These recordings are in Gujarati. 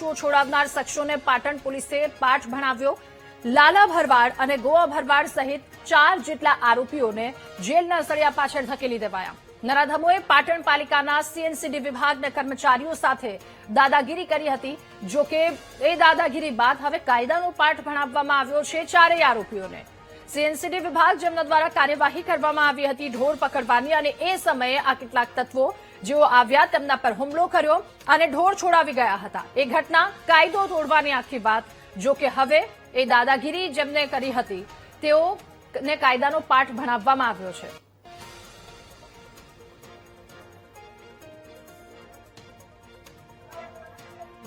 છોડાવનાર શખ્સોને પાટણ પોલીસે પાઠ ભણાવ્યો। લાલા ભરવાડ અને ગોવા ભરવાડ સહિત 4 જેટલા આરોપીઓને જેલના સળિયા પાછળ ધકેલી દેવાયા। નરાધમોએ પાટણ પાલિકાના સીએનસીડી વિભાગના કર્મચારીઓ સાથે દાદાગીરી કરી હતી। જો કે એ દાદાગીરી બાદ હવે કાયદાનો પાઠ ભણાવવામાં આવ્યો છે ચારેય આરોપીઓને। સીએનસીડી વિભાગ જેમના દ્વારા કાર્યવાહી કરવામાં આવી હતી ઢોર પકડવાની, અને એ સમયે આ કેટલાક તત્વો જેઓ આવ્યા તેમના પર હુમલો કર્યો અને ઢોર છોડાવી ગયા હતા। એ ઘટના કાયદો તોડવાની આખી વાત। જો કે હવે એ દાદાગીરી જેમને કરી હતી તેઓને કાયદાનો પાઠ ભણાવવામાં આવ્યો છે।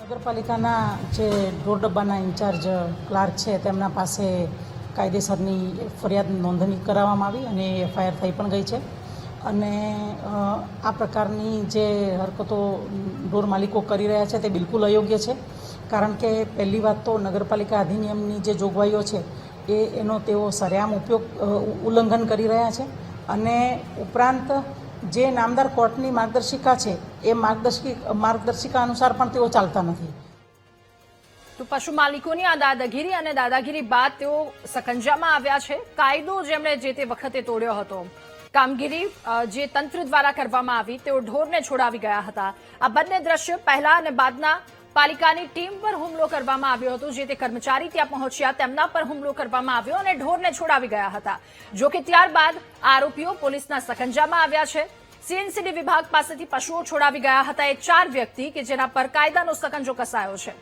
નગરપાલિકાના જે ઢોર ડબ્બાના ઇન્ચાર્જ ક્લાર્ક છે તેમના પાસે કાયદેસરની ફરિયાદ નોંધણી કરાવવામાં આવી અને એફઆઈઆર થઈ પણ ગઈ છે। અને આ પ્રકારની જે હરકતો ઢોર માલિકો કરી રહ્યા છે તે બિલકુલ અયોગ્ય છે, કારણ કે પહેલી વાત તો નગરપાલિકા અધિનિયમની જે જોગવાઈઓ છે એનો તેઓ સરેઆમ ઉલ્લંઘન કરી રહ્યા છે। અને ઉપરાંત જે નામદાર કોર્ટની માર્ગદર્શિકા છે એ માર્ગદર્શિકા અનુસાર પણ તેઓ ચાલતા નથી। તો પશુ માલિકોની આ દાદાગીરી અને દાદાગીરી બાદ તેઓ સકંજામાં આવ્યા છે। કાયદો જેમણે જે તે વખતે તોડ્યો હતો, કામગીરી જે તંત્ર દ્વારા કરવામાં આવી, તેઓ ઢોરને છોડાવી ગયા હતા। આ બંને દ્રશ્ય પહેલા અને બાદના પાલિકાની ટીમ પર હુમલો કરવામાં આવ્યો હતો। જે તે કર્મચારી ત્યાં પહોંચ્યા તેમના પર હુમલો કરવામાં આવ્યો અને ઢોરને છોડાવી ગયા હતા। જો કે ત્યારબાદ આરોપીઓ પોલીસના સકંજામાં આવ્યા છે। સીએનસીડી વિભાગ પાસેથી પશુઓ છોડાવી ગયા હતા એ 4 વ્યક્તિ કે જેના પર કાયદાનો સકંજો કસાયો છે।